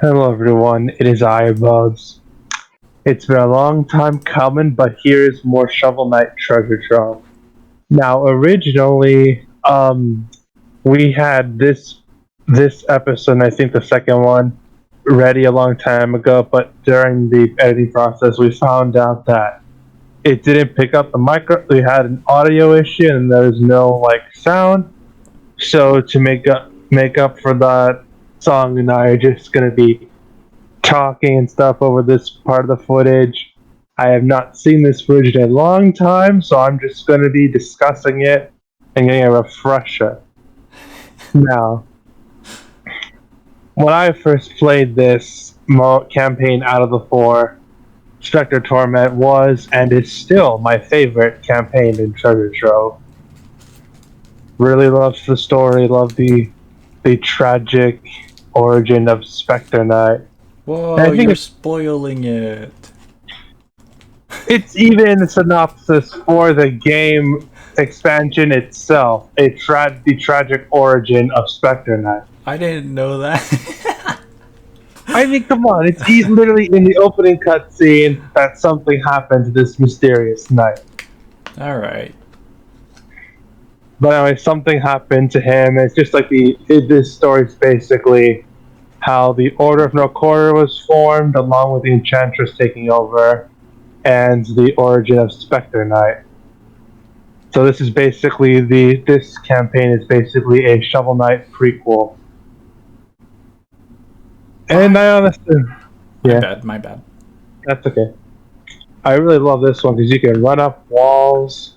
Hello everyone, it is I, Bubs. It's been a long time coming, but here's more Shovel Knight treasure trove. Now, originally, we had this episode, and I think the second one, ready a long time ago. But during the editing process, we found out that it didn't pick up the micro. We had an audio issue, and there was no sound. So to make up for that, Song and I are just gonna be talking and stuff over this part of the footage. I have not seen this footage in a long time, so I'm just going to be discussing it and getting a refresher. Now, when I first played this campaign out of the four, Specter Torment was and is still my favorite campaign in Treasure Trove. Really loves the story, love the tragic origin of Specter Knight. Whoa, you're spoiling it. It's even a synopsis for the game expansion itself. The tragic origin of Specter Knight. I didn't know that. I mean, come on. It's literally in the opening cutscene that something happened to this mysterious knight. Alright. But anyway, something happened to him. It's just like this story's basically how the Order of No Quarter was formed, along with the Enchantress taking over, and the origin of Specter Knight. So this is basically this campaign is basically a Shovel Knight prequel. And I honestly, My bad. That's okay. I really love this one because you can run up walls.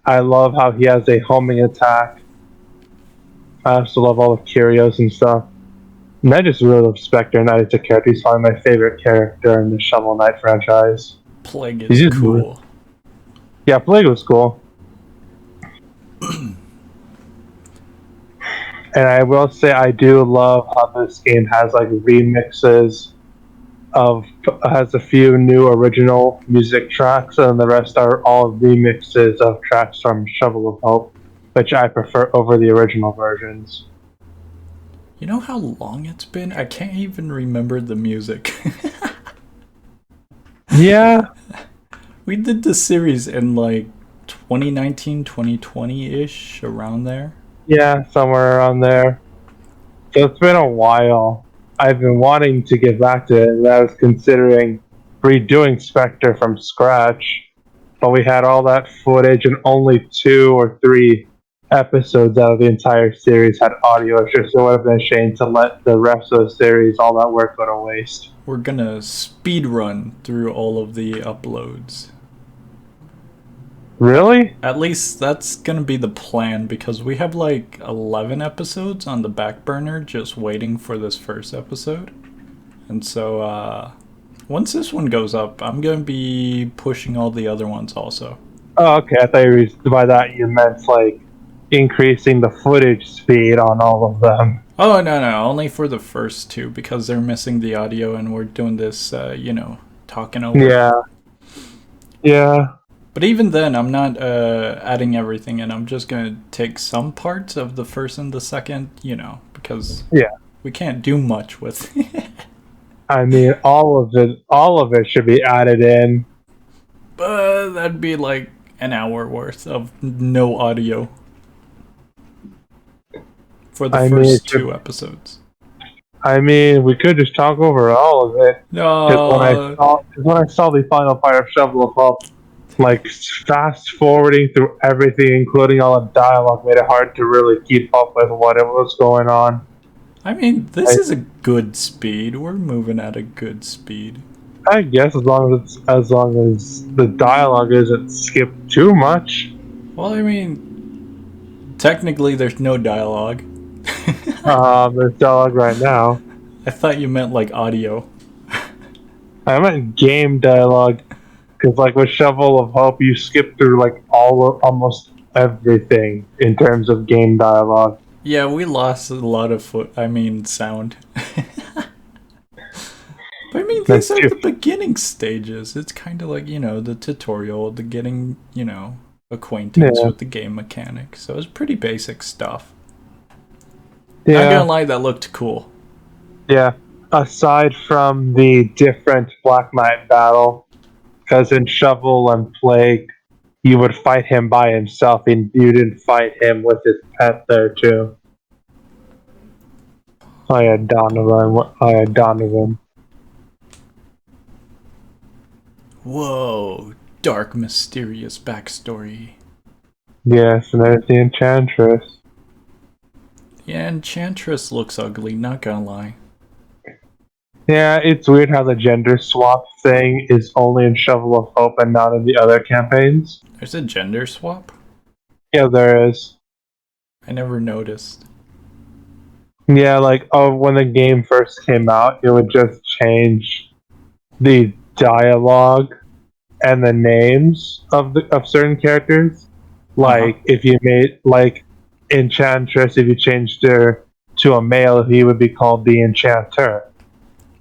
I love how he has a homing attack. I also love all the curios and stuff. And I just really love Specter Knight as a character. He's probably my favorite character in the Shovel Knight franchise. Plague is cool. Yeah, Plague was cool. And I will say I do love how this game has remixes has a few new original music tracks, and the rest are all remixes of tracks from Shovel of Hope, which I prefer over the original versions. You know how long it's been? I can't even remember the music. Yeah. We did the series in 2019, 2020-ish, around there. Yeah, somewhere around there. So it's been a while. I've been wanting to get back to it, and I was considering redoing Spectre from scratch. But we had all that footage, and only 2 or 3 episodes out of the entire series had audio issues, so it would have been a shame to let the rest of the series, all that work, go to waste. We're gonna speed run through all of the uploads. Really? At least that's gonna be the plan, because we have 11 episodes on the back burner just waiting for this first episode. And so once this one goes up, I'm gonna be pushing all the other ones also. Oh, okay. I thought by that you meant increasing the footage speed on all of them. Oh, no, only for the first 2, because they're missing the audio and we're doing this, talking over. Yeah. But even then, I'm not adding everything in. I'm just going to take some parts of the first and the second, because we can't do much with it. I mean, all of it should be added in. But that'd be an hour worth of no audio for the first 2 episodes. I mean, we could just talk over all of it. No. When I saw the final part of Shovel of Hope, fast forwarding through everything, including all the dialogue, made it hard to really keep up with what was going on. I mean, this is a good speed. We're moving at a good speed. I guess as long as the dialogue isn't skipped too much. Well, I mean, technically there's no dialogue. There's dialogue right now. I thought you meant audio. I meant game dialogue. Because with Shovel of Hope, you skip through almost everything in terms of game dialogue. Yeah, we lost a lot of sound. But I mean, these are the beginning stages. It's kind of the tutorial, the getting, acquaintance with the game mechanics. So it's pretty basic stuff. Yeah. Not gonna lie, that looked cool. Yeah. aside from the different Black Knight battle, because in Shovel and Plague, you would fight him by himself, and you didn't fight him with his pet there too. I had Donovan. Whoa, dark, mysterious backstory. Yes, and there's the Enchantress. Yeah, Enchantress looks ugly, not gonna lie. Yeah, it's weird how the gender swap thing is only in Shovel of Hope and not in the other campaigns. There's a gender swap? Yeah, there is. I never noticed. Yeah, like, oh, when the game first came out, it would just change the dialogue and the names of certain characters. Uh-huh. Like, if you made, like, Enchantress, if you changed her to a male, he would be called the Enchanter.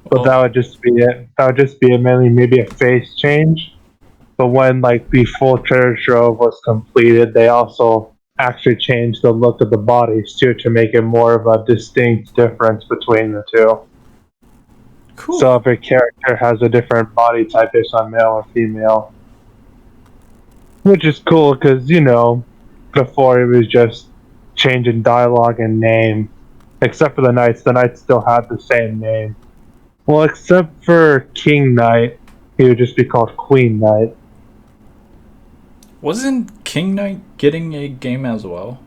But Well, that would just be it. That would just be a mainly maybe a face change. But when like the full treasure trove was completed, they also actually changed the look of the bodies too to make it more of a distinct difference between the two. cool. So if a character has a different body type based on male or female, which is cool because before it was just changing dialogue and name, except for the knights. The knights still had the same name. Well, except for King Knight, he would just be called Queen Knight. Wasn't King Knight getting a game as well?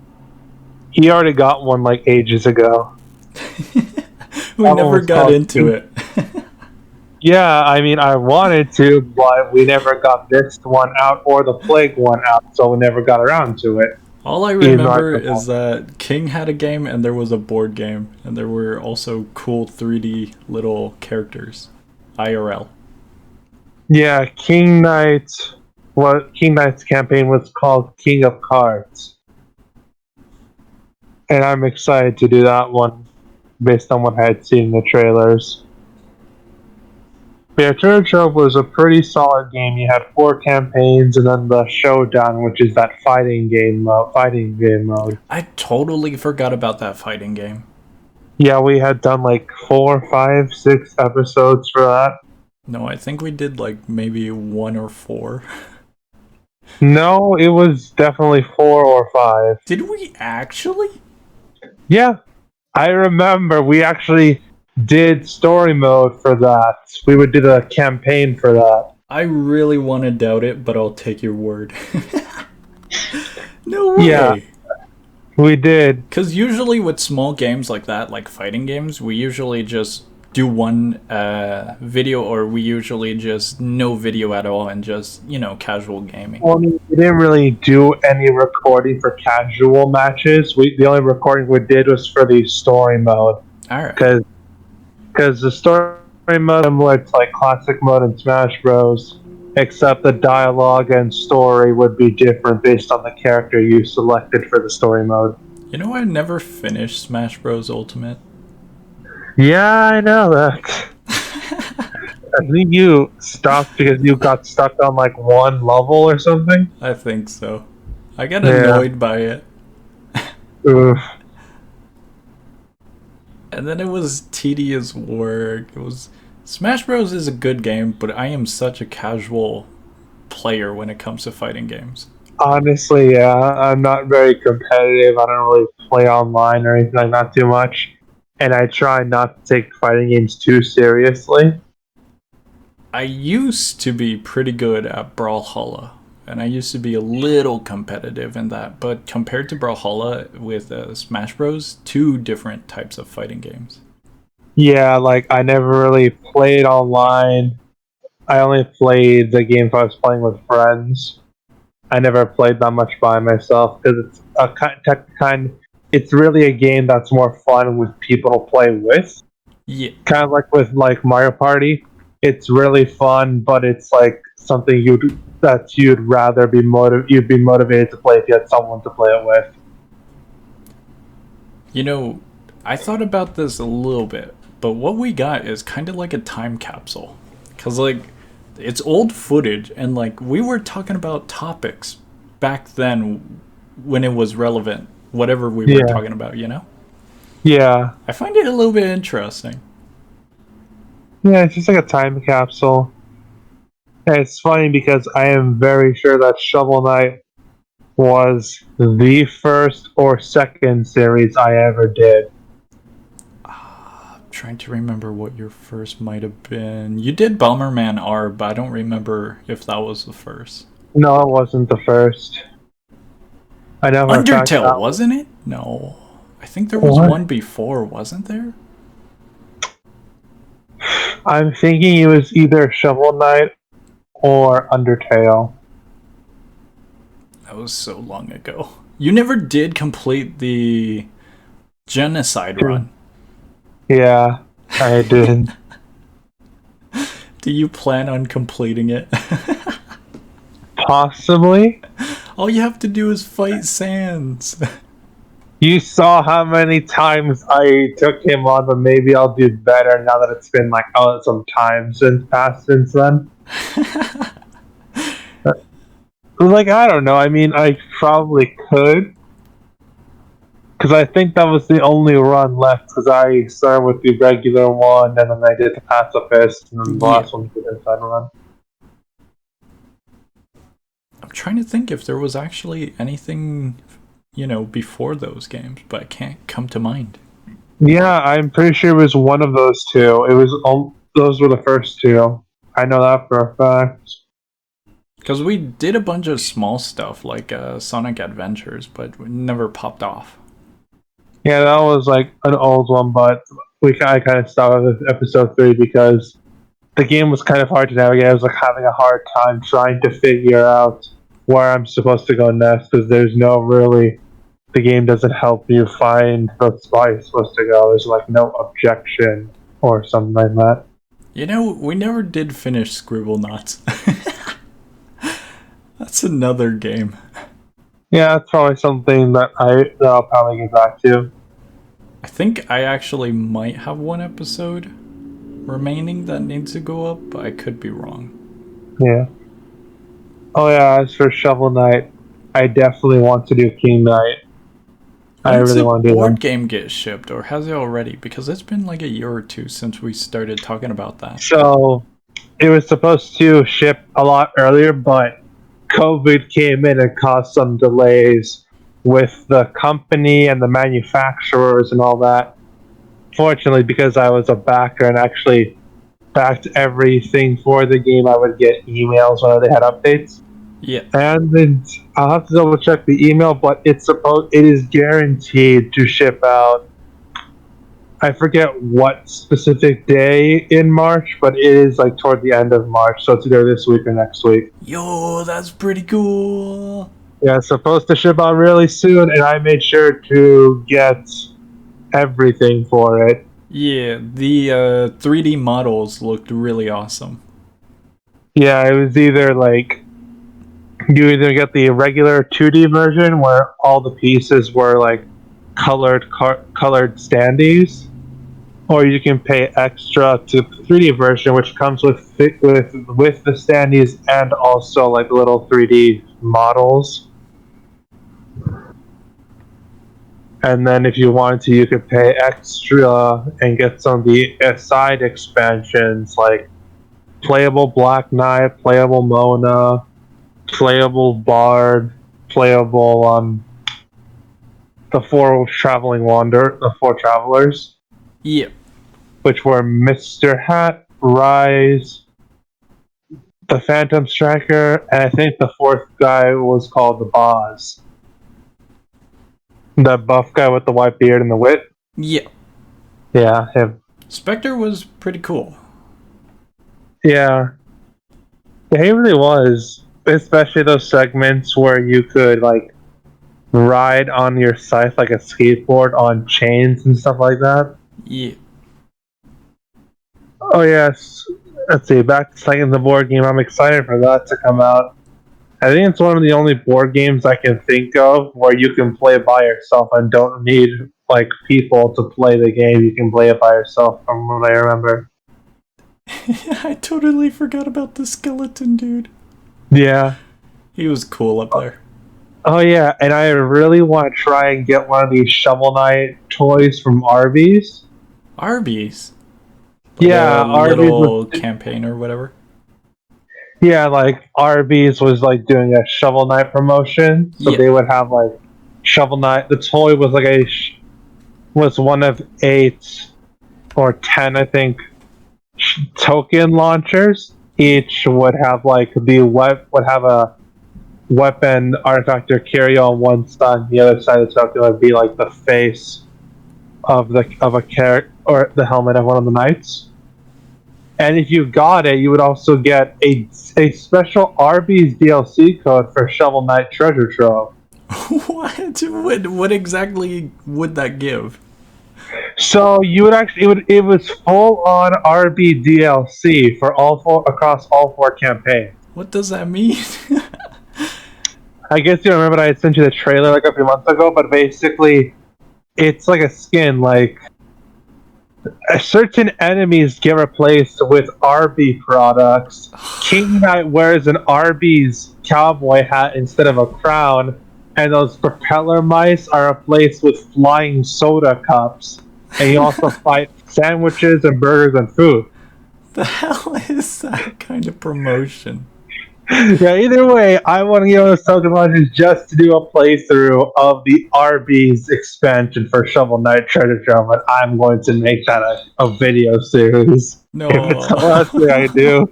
He already got one like ages ago. We That one never was got called into it. Yeah, I mean, I wanted to, but we never got this one out or the Plague one out, so we never got around to it. All I Even though remember is that King had a game and there was a board game, and there were also cool 3D little characters. IRL. yeah, King Knight's campaign was called King of Cards, and I'm excited to do that one based on what I had seen in the trailers. Yeah, Treasure Trove was a pretty solid game. You had 4 campaigns, and then the Showdown, which is that fighting game mode. I totally forgot about that fighting game. Yeah, we had done like 4, 5, 6 episodes for that. No, I think we did like maybe 1 or 4. No, it was definitely 4 or 5. Did we actually? Yeah, I remember we actually did story mode for that. We would do the campaign for that. I really want to doubt it, but I'll take your word. No way! Yeah, we did. Because usually with small games like that, like fighting games, we usually just do one video, or we usually just no video at all and just, casual gaming. Well, we didn't really do any recording for casual matches. The only recording we did was for the story mode. Alright. Because the story mode is similar to like classic mode in Smash Bros. Except the dialogue and story would be different based on the character you selected for the story mode. You know, I never finished Smash Bros. Ultimate. Yeah, I know that. I think you stopped because you got stuck on like one level or something. I think so. I got annoyed by it. Oof. And then it was tedious work. Smash Bros. Is a good game, but I am such a casual player when it comes to fighting games. Honestly, yeah, I'm not very competitive. I don't really play online or anything like that too much. And I try not to take fighting games too seriously. I used to be pretty good at Brawlhalla, and I used to be a little competitive in that, but compared to Brawlhalla with Smash Bros, 2 different types of fighting games. Yeah, like I never really played online. I only played the games I was playing with friends. I never played that much by myself because it's a kind. It's really a game that's more fun with people to play with. Yeah. Kind of like with like Mario Party. It's really fun, but it's like something you'd rather be motivated to play if you had someone to play it with. You know, I thought about this a little bit, but what we got is kind of like a time capsule. Because, like, it's old footage, and, like, we were talking about topics back then when it was relevant, whatever we were talking about, Yeah. I find it a little bit interesting. Yeah, it's just like a time capsule. And it's funny because I am very sure that Shovel Knight was the first or second series I ever did. I'm trying to remember what your first might have been. You did Bomberman R, but I don't remember if that was the first. No, it wasn't the first. I know for a fact Undertale, that was. wasn't it? No. I think there was What? one before, wasn't there? I'm thinking it was either Shovel Knight or Undertale. That was so long ago. You never did complete the genocide run. Yeah, I did. Do you plan on completing it? Possibly. All you have to do is fight Sans. You saw how many times I took him on, but maybe I'll do better now that it's been like some time since then. Like I don't know. I mean, I probably could because I think that was the only run left. Because I started with the regular one, and then I did the pacifist, and then the Yeah. last one was the inside run. I'm trying to think if there was actually anything, before those games, but I can't come to mind. Yeah, I'm pretty sure it was one of those two. It was those were the first two. I know that for a fact. Because we did a bunch of small stuff like Sonic Adventures, but we never popped off. Yeah, that was like an old one, but I kind of stopped with episode 3 because the game was kind of hard to navigate. I was like having a hard time trying to figure out where I'm supposed to go next because there's no really. The game doesn't help you find the spot you're supposed to go. There's like no objection or something like that. We never did finish Scribble Knots. That's another game. Yeah, that's probably something that I'll probably get back to. I think I actually might have one episode remaining that needs to go up, but I could be wrong. Yeah. Oh yeah, as for Shovel Knight, I definitely want to do King Knight. I When's really the want to do board them. game get shipped, or has it already? Because it's been like a year or two since we started talking about that. So it was supposed to ship a lot earlier, but COVID came in and caused some delays with the company and the manufacturers and all that. Fortunately, because I was a backer and actually backed everything for the game, I would get emails whenever they had updates. Yeah. And then I'll have to double check the email, but it is guaranteed to ship out. I forget what specific day in March, but it is like toward the end of March, so it's either this week or next week. Yo, that's pretty cool. Yeah, it's supposed to ship out really soon, and I made sure to get everything for it. Yeah, the 3D models looked really awesome. Yeah, it was either like you either get the regular 2D version where all the pieces were like colored standees, or you can pay extra to the 3D version, which comes with the standees and also like little 3D models. And then if you wanted to, you could pay extra and get some of the side expansions like playable Black Knight, playable Mona, playable Bard, playable the the four travelers, Yeah. which were Mr. Hat, Rise, the Phantom Striker, and I think the fourth guy was called the Boz. The buff guy with the white beard and the wit. Yeah. Yeah, him. Specter was pretty cool. Yeah. Yeah, he really was. Especially those segments where you could like ride on your scythe like a skateboard on chains and stuff like that. Yeah. Oh yes. Let's see, back to second the board game. I'm excited for that to come out. I think it's one of the only board games I can think of where you can play by yourself and don't need like people to play the game. You can play it by yourself from what I remember. I totally forgot about the skeleton dude. Yeah. He was cool up there. Oh yeah, and I really want to try and get one of these Shovel Knight toys from Arby's. Arby's. Like a Yeah, Arby's was. little campaign or whatever. Yeah, like Arby's was like doing a Shovel Knight promotion, so Yeah. they would have like Shovel Knight. The toy was like was one of 8 or 10, I think, token launchers. Each would have like would have a weapon artifact or carry on one side. The other side of the token would be like the face of a character or the helmet of one of the knights. And if you got it, you would also get a special Arby's DLC code for Shovel Knight Treasure Trove. What? What exactly would that give? So you would actually it was full on RB DLC for all four across all 4 campaigns. What does that mean? I guess you remember I had sent you the trailer like a few months ago, but basically it's like a skin. Like certain enemies get replaced with RB products. King Knight wears an Arby's cowboy hat instead of a crown, and those propeller mice are replaced with flying soda cups. And you also fight sandwiches and burgers and food. The hell is that kind of promotion? Yeah, either way, I want to get on this token launches just to do a playthrough of the Arby's expansion for Shovel Knight Treasure Trove, and I'm going to make that a video series. No. If it's the last thing I do.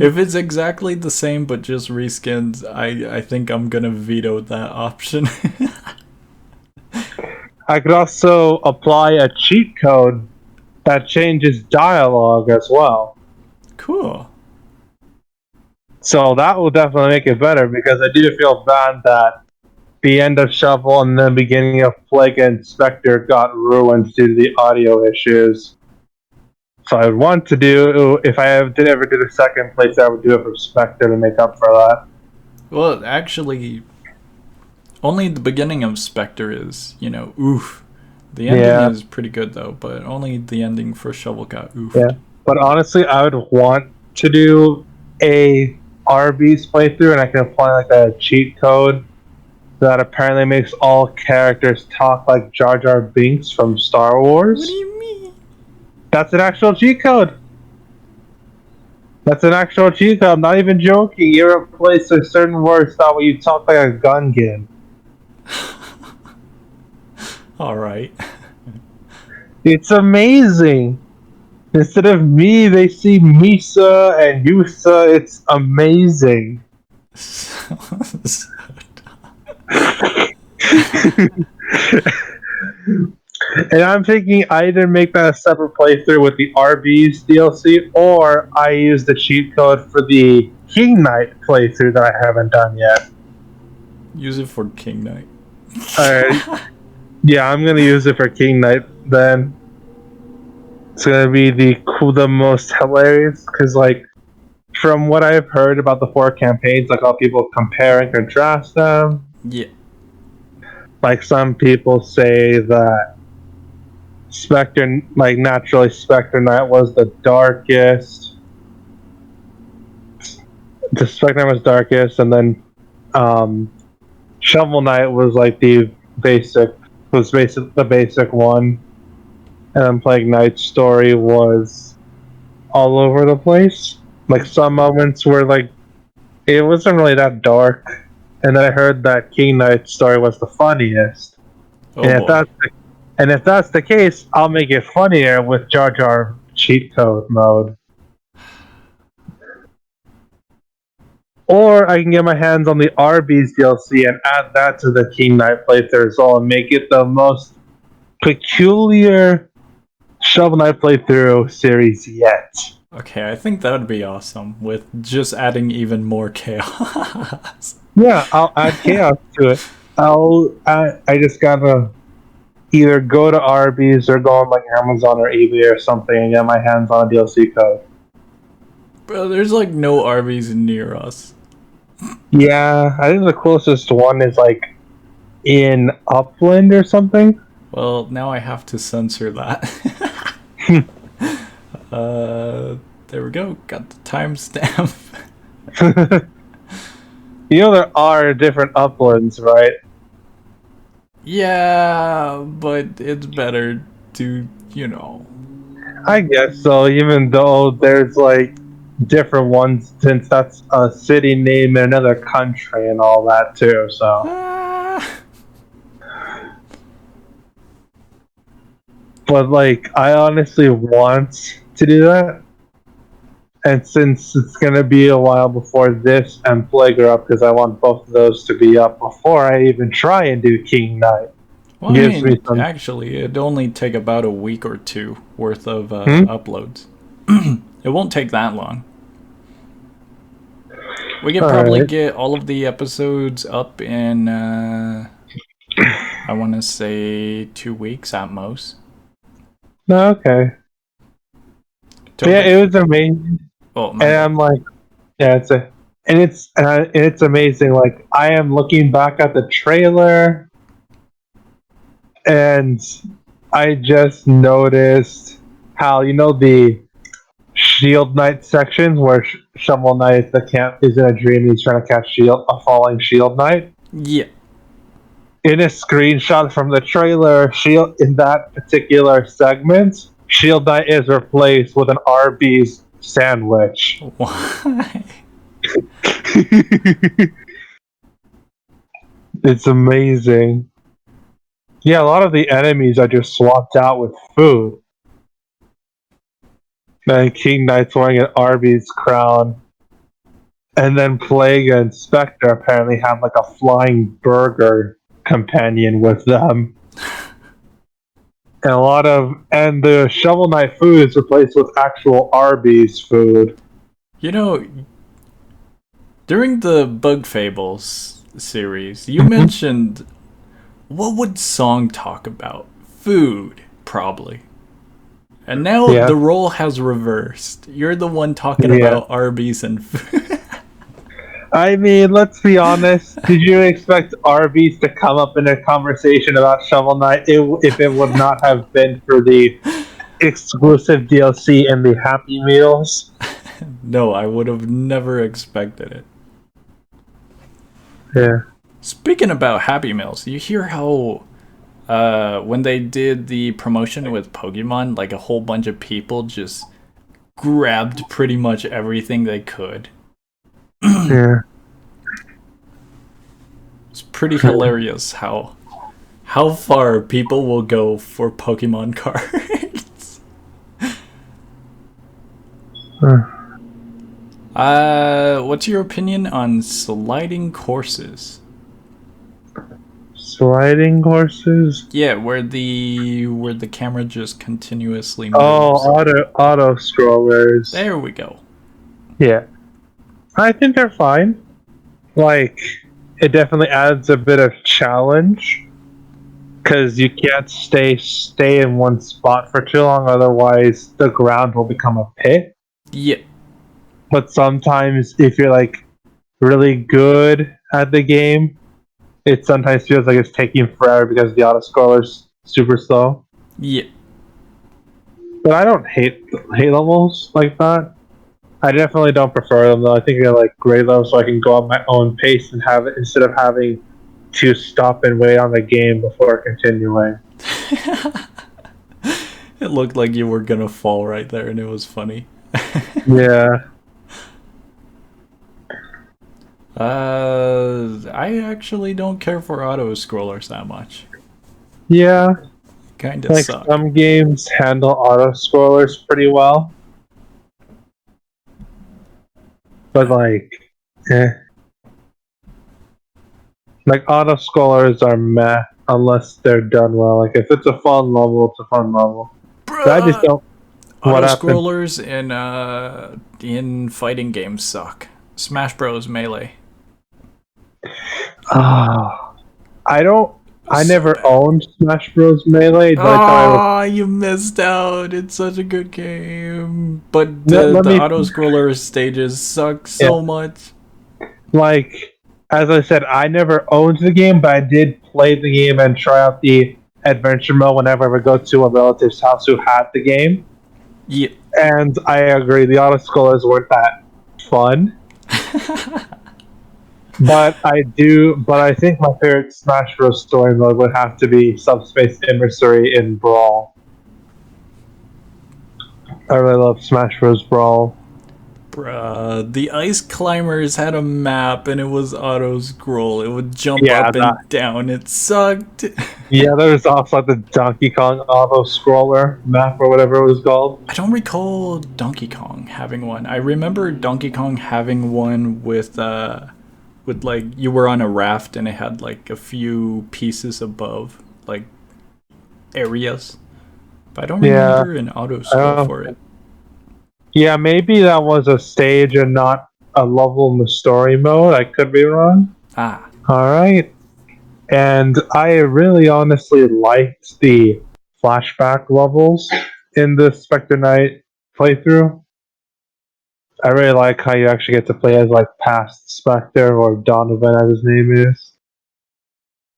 If it's exactly the same but just reskins, I think I'm gonna veto that option. I could also apply a cheat code that changes dialogue as well. Cool. So that will definitely make it better, because I do feel bad that the end of Shovel and the beginning of Plague and Specter got ruined due to the audio issues. So I would want to do, if I did ever do the second playthrough, I would do it for Specter to make up for that. Well, actually, only the beginning of Spectre is, oof. The ending is pretty good though, but only the ending for Shovel got oofed. Yeah, but honestly, I would want to do a Arby's playthrough, and I can apply like a cheat code that apparently makes all characters talk like Jar Jar Binks from Star Wars. What do you mean? That's an actual cheat code. That's an actual cheat code. I'm not even joking. You replace a certain words that way you talk like a Gungan. Alright. It's amazing. Instead of me, they see Misa and Yusa. It's amazing. And I'm thinking I either make that a separate playthrough with the RB's DLC, or I use the cheat code for the King Knight playthrough that I haven't done yet. Use it for King Knight. Alright. Yeah, I'm gonna use it for King Knight then. It's gonna be the most hilarious, because like from what I've heard about the 4 campaigns, like how people compare and contrast them. Yeah. Like some people say that Specter, like naturally Specter Knight was the darkest. The Specter Knight was darkest, and then Shovel Knight was like the basic one. And then Plague Knight's story was all over the place. Like some moments were like it wasn't really that dark, and then I heard that King Knight's story was the funniest. Oh, And if that's the case, I'll make it funnier with Jar Jar cheat code mode. Or I can get my hands on the Arby's DLC and add that to the King Knight playthrough as well, and make it the most peculiar Shovel Knight playthrough series yet. Okay, I think that would be awesome, with just adding even more chaos. Yeah, I'll add chaos to it. I just gotta either go to Arby's or go on like Amazon or eBay or something and get my hands on a DLC code. Bro, there's like no Arby's near us. Yeah, I think the closest one is like in Upland or something. Well, now I have to censor that. There we go. Got the timestamp. You know there are different Uplands, right? Yeah, but it's better to, I guess so, even though there's like different ones since that's a city name in another country and all that too, so. Ah. But like, I honestly want to do that. And since it's gonna be a while before this and Plague are up, because I want both of those to be up before I even try and do King Knight. Well, I Gives me mean, some. actually, it'd only take about a week or two worth of Hmm? uploads. It won't take that long. We could probably Alright. get all of the episodes up in, I want to say 2 weeks at most. No, okay. But yeah, it was amazing. Oh, my And bad. I'm like, yeah, it's amazing. Like, I am looking back at the trailer, and I just noticed how the Shield Knight sections where Shovel Knight is in a dream and he's trying to catch a falling Shield Knight. Yeah. In a screenshot from the trailer, Shield in that particular segment, Shield Knight is replaced with an Arby's sandwich. Why? It's amazing. Yeah, a lot of the enemies are just swapped out with food. And King Knight's wearing an Arby's crown. And then Plague and Specter apparently have like a flying burger companion with them. And the Shovel Knight food is replaced with actual Arby's food. You know, during the Bug Fables series, you mentioned what would Song talk about? Food, probably. And now Yeah. the role has reversed. You're the one talking Yeah. about Arby's and food. I mean, let's be honest. Did you expect Arby's to come up in a conversation about Shovel Knight if it would not have been for the exclusive DLC and the Happy Meals? No, I would have never expected it. Yeah. Speaking about Happy Meals, you hear how when they did the promotion with Pokemon, like a whole bunch of people just grabbed pretty much everything they could. Yeah. It's pretty hilarious how far people will go for Pokemon cards. What's your opinion on sliding courses? Sliding courses? Yeah, where the camera just continuously moves. Oh, auto scrollers. There we go. Yeah. I think they're fine. Like, it definitely adds a bit of challenge. Because you can't stay in one spot for too long, otherwise the ground will become a pit. Yeah. But sometimes, if you're like really good at the game, it sometimes feels like it's taking forever because the auto scroller's super slow. Yeah. But I don't hate levels like that. I definitely don't prefer them though. I think they're like great levels so I can go at my own pace and have it instead of having to stop and wait on the game before continuing. It looked like you were gonna fall right there, and it was funny. Yeah. I actually don't care for auto scrollers that much. Yeah. Kinda Like suck. some games handle auto scrollers pretty well. But like, like auto scrollers are meh unless they're done well. Like if it's a fun level, it's a fun level. But I just don't. What Auto happened? scrollers in fighting games suck. Smash Bros. Melee. Oh, I don't. I So never bad. owned Smash Bros. Melee. The only time I Oh, you missed out. It's such a good game. But let the me auto scroller stages suck so much. like as I said, I never owned the game, but I did play the game and try out the adventure mode whenever I would go to a relative's house who had the game. Yeah. And I agree, the auto scrollers weren't that fun. But I think my favorite Smash Bros. Story mode would have to be Subspace Emissary in Brawl. I really love Smash Bros. Brawl. Bruh, the Ice Climbers had a map and it was auto scroll. It would jump Yeah, up and down. It sucked. yeah. There's also the Donkey Kong auto scroller map or whatever it was called. I don't recall Donkey Kong having one. I remember Donkey Kong having one with like you were on a raft and it had like a few pieces above, like areas. But I don't Yeah, remember an auto scroll for it. yeah. Maybe that was a stage and not a level in the story mode. I could be wrong. Ah, All right. And I really honestly liked the flashback levels in the Specter Knight playthrough. I really like how you actually get to play as like past Spectre or Donovan as his name is.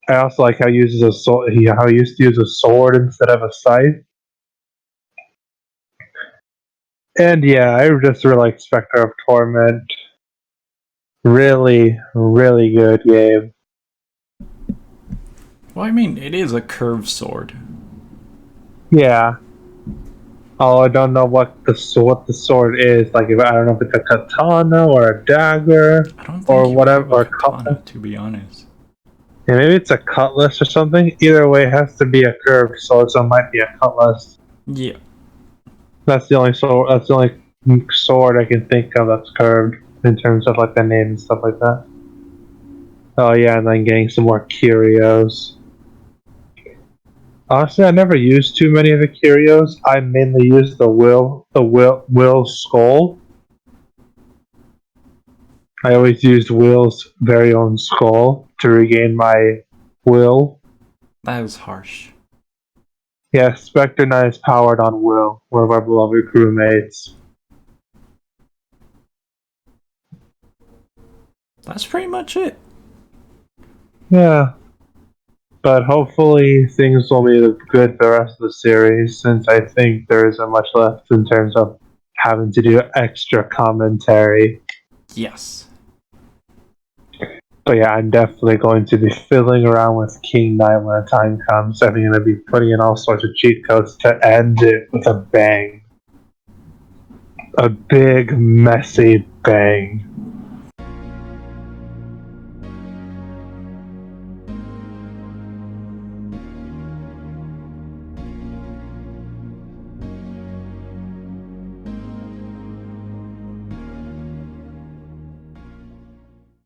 I also like how he uses a sword. How he used to use a sword instead of a scythe. And yeah, I just really like Spectre of Torment. Really, really good game. well, I mean, it is a curved sword. Yeah. Oh, I don't know what the sword is. Like, if I don't know if it's a katana or a dagger I don't or think you whatever, have a or katana, to be honest. yeah, maybe it's a cutlass or something. Either way, it has to be a curved sword, so it might be a cutlass. Yeah. That's the only sword. That's the only sword I can think of that's curved in terms of like the name and stuff like that. Oh yeah, and then getting some more curios. Honestly, I never used too many of the curios. I mainly used the Will skull. I always used Will's very own skull to regain my will. That is harsh. Yeah, Specter Knight is powered on Will, one of our beloved crewmates. That's pretty much it. Yeah, but hopefully things will be good the rest of the series, since I think there isn't much left in terms of having to do extra commentary. Yes. But yeah, I'm definitely going to be fiddling around with King Knight when the time comes. I'm going to be putting in all sorts of cheat codes to end it with a bang. A big, messy bang.